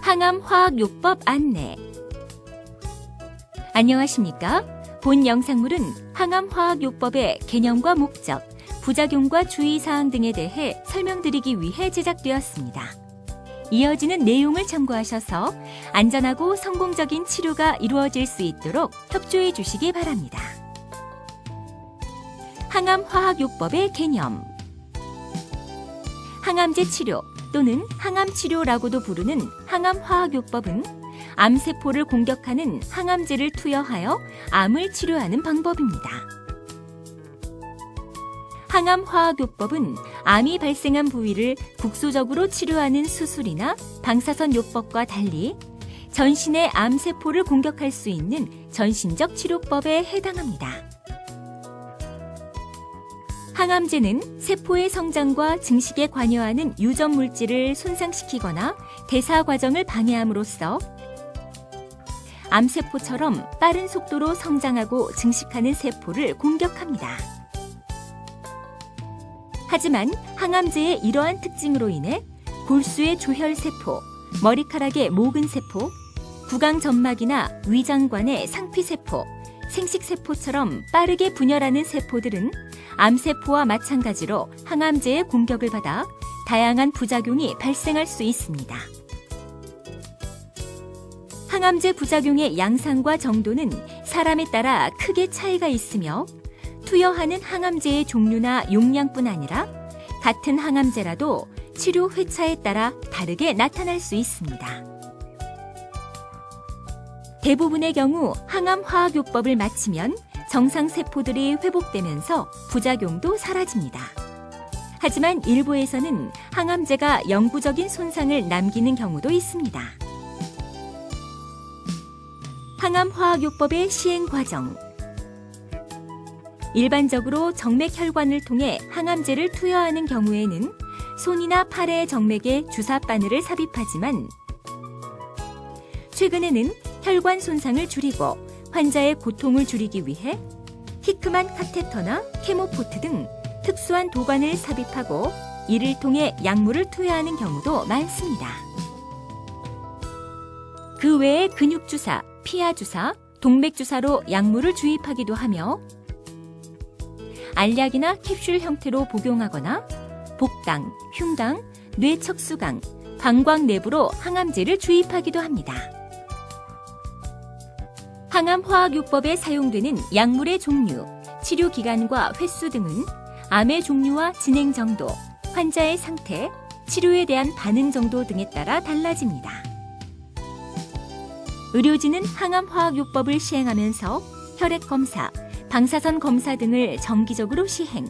항암화학요법 안내. 안녕하십니까? 본 영상물은 항암화학요법의 개념과 목적, 부작용과 주의사항 등에 대해 설명드리기 위해 제작되었습니다. 이어지는 내용을 참고하셔서 안전하고 성공적인 치료가 이루어질 수 있도록 협조해 주시기 바랍니다. 항암화학요법의 개념. 항암제 치료 또는 항암치료라고도 부르는 항암화학요법은 암세포를 공격하는 항암제를 투여하여 암을 치료하는 방법입니다. 항암화학요법은 암이 발생한 부위를 국소적으로 치료하는 수술이나 방사선요법과 달리 전신의 암세포를 공격할 수 있는 전신적 치료법에 해당합니다. 항암제는 세포의 성장과 증식에 관여하는 유전 물질을 손상시키거나 대사 과정을 방해함으로써 암세포처럼 빠른 속도로 성장하고 증식하는 세포를 공격합니다. 하지만 항암제의 이러한 특징으로 인해 골수의 조혈세포, 머리카락의 모근세포, 구강점막이나 위장관의 상피세포, 생식세포처럼 빠르게 분열하는 세포들은 암세포와 마찬가지로 항암제의 공격을 받아 다양한 부작용이 발생할 수 있습니다. 항암제 부작용의 양상과 정도는 사람에 따라 크게 차이가 있으며 투여하는 항암제의 종류나 용량뿐 아니라 같은 항암제라도 치료 회차에 따라 다르게 나타날 수 있습니다. 대부분의 경우 항암화학요법을 마치면 정상세포들이 회복되면서 부작용도 사라집니다. 하지만 일부에서는 항암제가 영구적인 손상을 남기는 경우도 있습니다. 항암화학요법의 시행 과정. 일반적으로 정맥혈관을 통해 항암제를 투여하는 경우에는 손이나 팔의 정맥에 주사 바늘을 삽입하지만 최근에는 혈관 손상을 줄이고 환자의 고통을 줄이기 위해 히크만 카테터나 케모포트 등 특수한 도관을 삽입하고 이를 통해 약물을 투여하는 경우도 많습니다. 그 외에 근육주사, 피하주사, 동맥주사로 약물을 주입하기도 하며 알약이나 캡슐 형태로 복용하거나 복강, 흉강, 뇌척수강, 방광 내부로 항암제를 주입하기도 합니다. 항암화학요법에 사용되는 약물의 종류, 치료 기간과 횟수 등은 암의 종류와 진행 정도, 환자의 상태, 치료에 대한 반응 정도 등에 따라 달라집니다. 의료진은 항암화학요법을 시행하면서 혈액검사, 방사선 검사 등을 정기적으로 시행,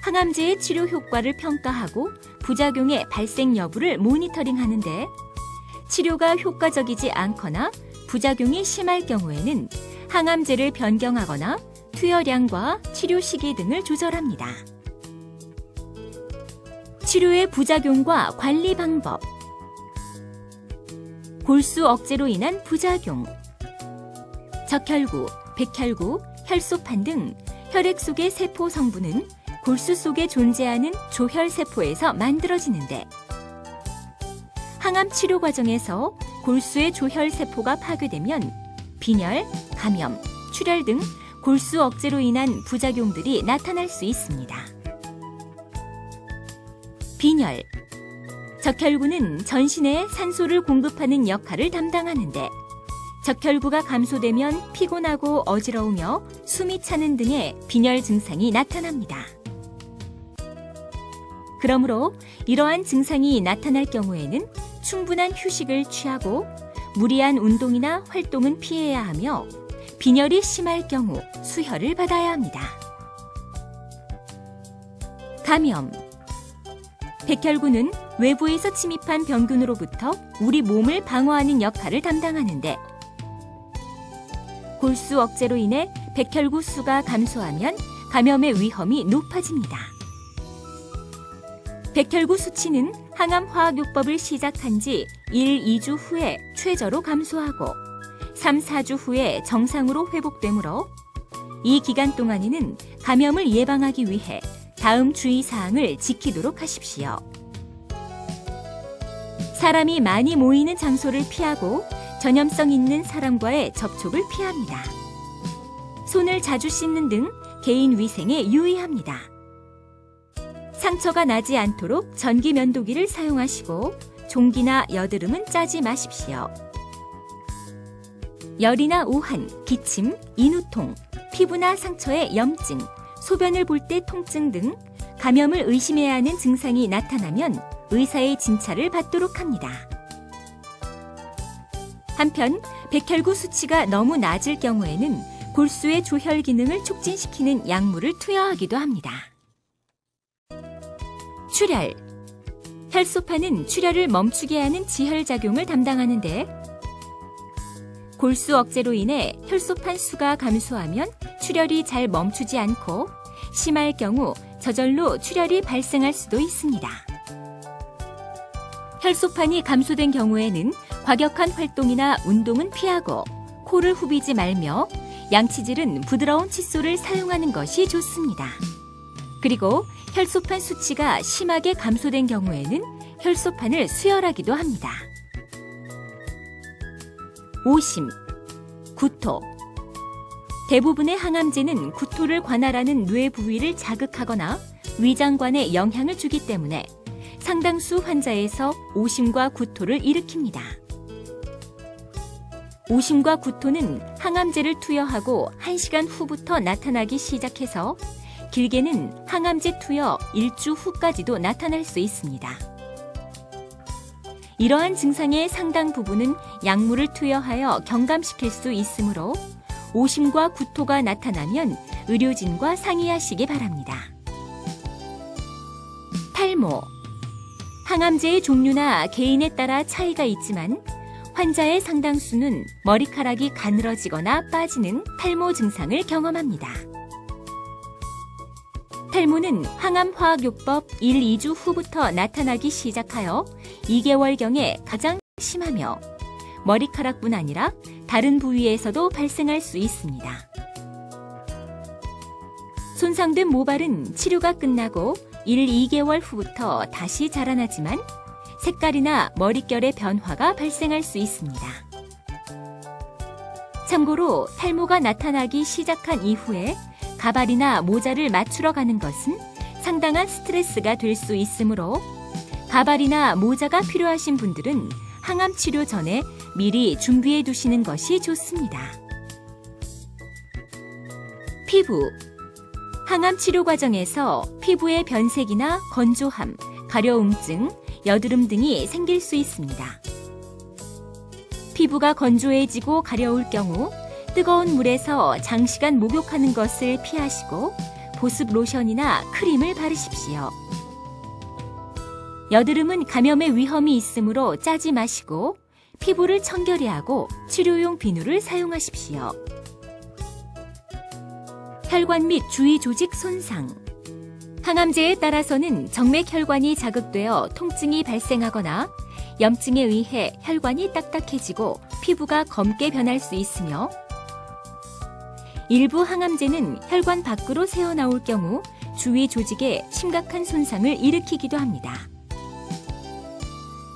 항암제의 치료 효과를 평가하고 부작용의 발생 여부를 모니터링하는데 치료가 효과적이지 않거나 부작용이 심할 경우에는 항암제를 변경하거나 투여량과 치료 시기 등을 조절합니다. 치료의 부작용과 관리 방법. 골수 억제로 인한 부작용. 적혈구, 백혈구, 혈소판 등 혈액 속의 세포 성분은 골수 속에 존재하는 조혈세포에서 만들어지는데 항암 치료 과정에서 골수의 조혈세포가 파괴되면 빈혈, 감염, 출혈 등 골수 억제로 인한 부작용들이 나타날 수 있습니다. 빈혈. 적혈구는 전신에 산소를 공급하는 역할을 담당하는데 적혈구가 감소되면 피곤하고 어지러우며 숨이 차는 등의 빈혈 증상이 나타납니다. 그러므로 이러한 증상이 나타날 경우에는 충분한 휴식을 취하고 무리한 운동이나 활동은 피해야 하며 빈혈이 심할 경우 수혈을 받아야 합니다. 감염. 백혈구는 외부에서 침입한 병균으로부터 우리 몸을 방어하는 역할을 담당하는데 골수 억제로 인해 백혈구 수가 감소하면 감염의 위험이 높아집니다. 백혈구 수치는 항암화학요법을 시작한 지 1, 2주 후에 최저로 감소하고 3, 4주 후에 정상으로 회복되므로 이 기간 동안에는 감염을 예방하기 위해 다음 주의사항을 지키도록 하십시오. 사람이 많이 모이는 장소를 피하고 전염성 있는 사람과의 접촉을 피합니다. 손을 자주 씻는 등 개인 위생에 유의합니다. 상처가 나지 않도록 전기 면도기를 사용하시고 종기나 여드름은 짜지 마십시오. 열이나 오한, 기침, 인후통, 피부나 상처에 염증, 소변을 볼 때 통증 등 감염을 의심해야 하는 증상이 나타나면 의사의 진찰을 받도록 합니다. 한편 백혈구 수치가 너무 낮을 경우에는 골수의 조혈 기능을 촉진시키는 약물을 투여하기도 합니다. 출혈. 혈소판은 출혈을 멈추게 하는 지혈작용을 담당하는데 골수 억제로 인해 혈소판 수가 감소하면 출혈이 잘 멈추지 않고 심할 경우 저절로 출혈이 발생할 수도 있습니다. 혈소판이 감소된 경우에는 과격한 활동이나 운동은 피하고 코를 후비지 말며 양치질은 부드러운 칫솔을 사용하는 것이 좋습니다. 그리고 혈소판 수치가 심하게 감소된 경우에는 혈소판을 수혈하기도 합니다. 오심, 구토. 대부분의 항암제는 구토를 관할하는 뇌 부위를 자극하거나 위장관에 영향을 주기 때문에 상당수 환자에서 오심과 구토를 일으킵니다. 오심과 구토는 항암제를 투여하고 1시간 후부터 나타나기 시작해서 길게는 항암제 투여 1주 후까지도 나타날 수 있습니다. 이러한 증상의 상당 부분은 약물을 투여하여 경감시킬 수 있으므로 오심과 구토가 나타나면 의료진과 상의하시기 바랍니다. 탈모. 항암제의 종류나 개인에 따라 차이가 있지만 환자의 상당수는 머리카락이 가늘어지거나 빠지는 탈모 증상을 경험합니다. 탈모는 항암화학요법 1, 2주 후부터 나타나기 시작하여 2개월경에 가장 심하며 머리카락뿐 아니라 다른 부위에서도 발생할 수 있습니다. 손상된 모발은 치료가 끝나고 1, 2개월 후부터 다시 자라나지만 색깔이나 머릿결의 변화가 발생할 수 있습니다. 참고로 탈모가 나타나기 시작한 이후에 가발이나 모자를 맞추러 가는 것은 상당한 스트레스가 될 수 있으므로 가발이나 모자가 필요하신 분들은 항암 치료 전에 미리 준비해 두시는 것이 좋습니다. 피부. 항암 치료 과정에서 피부의 변색이나 건조함, 가려움증, 여드름 등이 생길 수 있습니다. 피부가 건조해지고 가려울 경우 뜨거운 물에서 장시간 목욕하는 것을 피하시고 보습 로션이나 크림을 바르십시오. 여드름은 감염의 위험이 있으므로 짜지 마시고 피부를 청결히 하고 치료용 비누를 사용하십시오. 혈관 및 주위 조직 손상. 항암제에 따라서는 정맥혈관이 자극되어 통증이 발생하거나 염증에 의해 혈관이 딱딱해지고 피부가 검게 변할 수 있으며 일부 항암제는 혈관 밖으로 새어나올 경우 주위 조직에 심각한 손상을 일으키기도 합니다.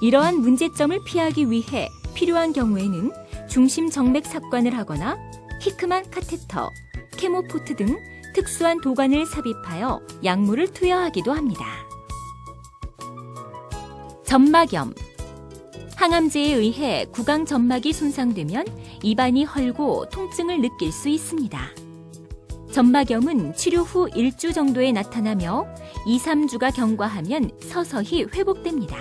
이러한 문제점을 피하기 위해 필요한 경우에는 중심 정맥 삽관을 하거나 히크만 카테터, 케모포트 등 특수한 도관을 삽입하여 약물을 투여하기도 합니다. 점막염. 항암제에 의해 구강 점막이 손상되면 입안이 헐고 통증을 느낄 수 있습니다. 점막염은 치료 후 1주 정도에 나타나며 2, 3주가 경과하면 서서히 회복됩니다.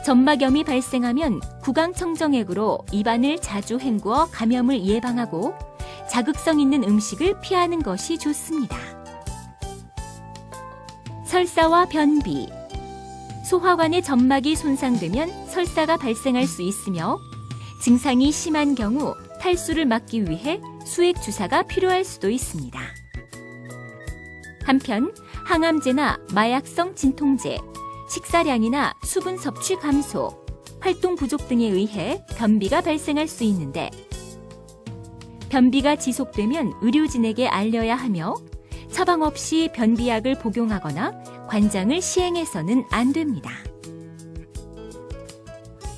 점막염이 발생하면 구강청정액으로 입안을 자주 헹구어 감염을 예방하고 자극성 있는 음식을 피하는 것이 좋습니다. 설사와 변비. 소화관의 점막이 손상되면 설사가 발생할 수 있으며 증상이 심한 경우 탈수를 막기 위해 수액 주사가 필요할 수도 있습니다. 한편 항암제나 마약성 진통제, 식사량이나 수분 섭취 감소, 활동 부족 등에 의해 변비가 발생할 수 있는데 변비가 지속되면 의료진에게 알려야 하며 처방 없이 변비약을 복용하거나 관장을 시행해서는 안 됩니다.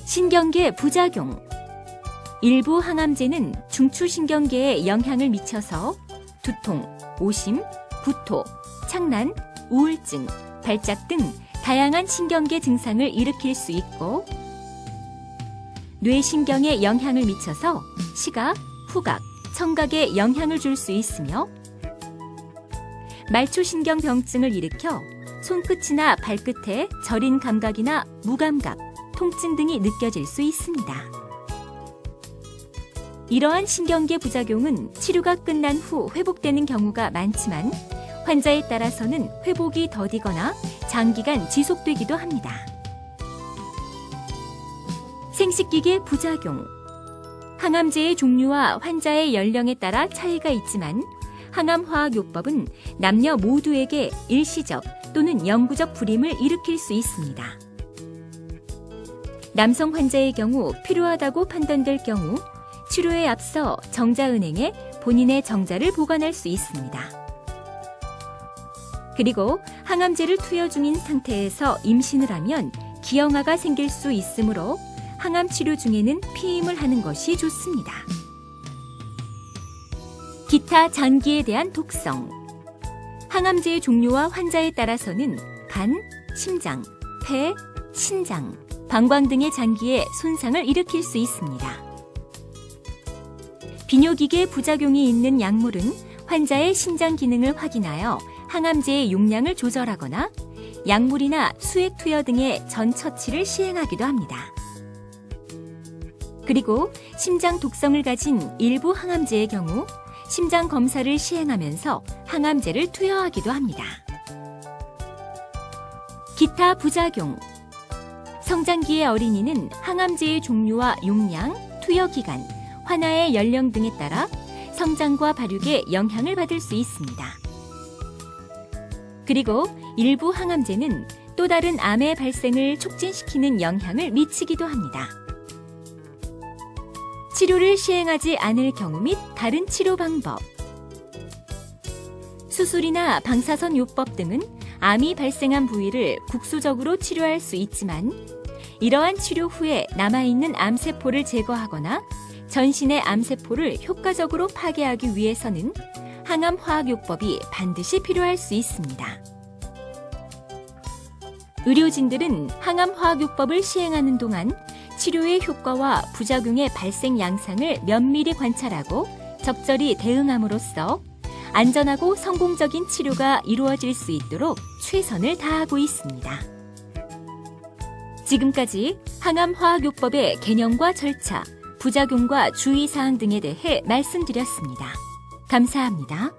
신경계 부작용. 일부 항암제는 중추신경계에 영향을 미쳐서 두통, 오심, 구토, 착란, 우울증, 발작 등 다양한 신경계 증상을 일으킬 수 있고, 뇌신경에 영향을 미쳐서 시각, 후각, 청각에 영향을 줄 수 있으며, 말초신경병증을 일으켜 손끝이나 발끝에 저린 감각이나 무감각, 통증 등이 느껴질 수 있습니다. 이러한 신경계 부작용은 치료가 끝난 후 회복되는 경우가 많지만 환자에 따라서는 회복이 더디거나 장기간 지속되기도 합니다. 생식기계 부작용. 항암제의 종류와 환자의 연령에 따라 차이가 있지만 항암화학요법은 남녀 모두에게 일시적 또는 영구적 불임을 일으킬 수 있습니다. 남성 환자의 경우 필요하다고 판단될 경우 치료에 앞서 정자은행에 본인의 정자를 보관할 수 있습니다. 그리고 항암제를 투여 중인 상태에서 임신을 하면 기형아가 생길 수 있으므로 항암 치료 중에는 피임을 하는 것이 좋습니다. 기타 장기에 대한 독성. 항암제의 종류와 환자에 따라서는 간, 심장, 폐, 신장, 방광 등의 장기에 손상을 일으킬 수 있습니다. 비뇨기계 부작용이 있는 약물은 환자의 신장 기능을 확인하여 항암제의 용량을 조절하거나 약물이나 수액 투여 등의 전 처치를 시행하기도 합니다. 그리고 심장 독성을 가진 일부 항암제의 경우 심장 검사를 시행하면서 항암제를 투여하기도 합니다. 기타 부작용. 성장기의 어린이는 항암제의 종류와 용량, 투여 기간, 환아의 연령 등에 따라 성장과 발육에 영향을 받을 수 있습니다. 그리고 일부 항암제는 또 다른 암의 발생을 촉진시키는 영향을 미치기도 합니다. 치료를 시행하지 않을 경우 및 다른 치료 방법. 수술이나 방사선 요법 등은 암이 발생한 부위를 국소적으로 치료할 수 있지만 이러한 치료 후에 남아있는 암세포를 제거하거나 전신의 암세포를 효과적으로 파괴하기 위해서는 항암화학요법이 반드시 필요할 수 있습니다. 의료진들은 항암화학요법을 시행하는 동안 치료의 효과와 부작용의 발생 양상을 면밀히 관찰하고 적절히 대응함으로써 안전하고 성공적인 치료가 이루어질 수 있도록 최선을 다하고 있습니다. 지금까지 항암화학요법의 개념과 절차, 부작용과 주의사항 등에 대해 말씀드렸습니다. 감사합니다.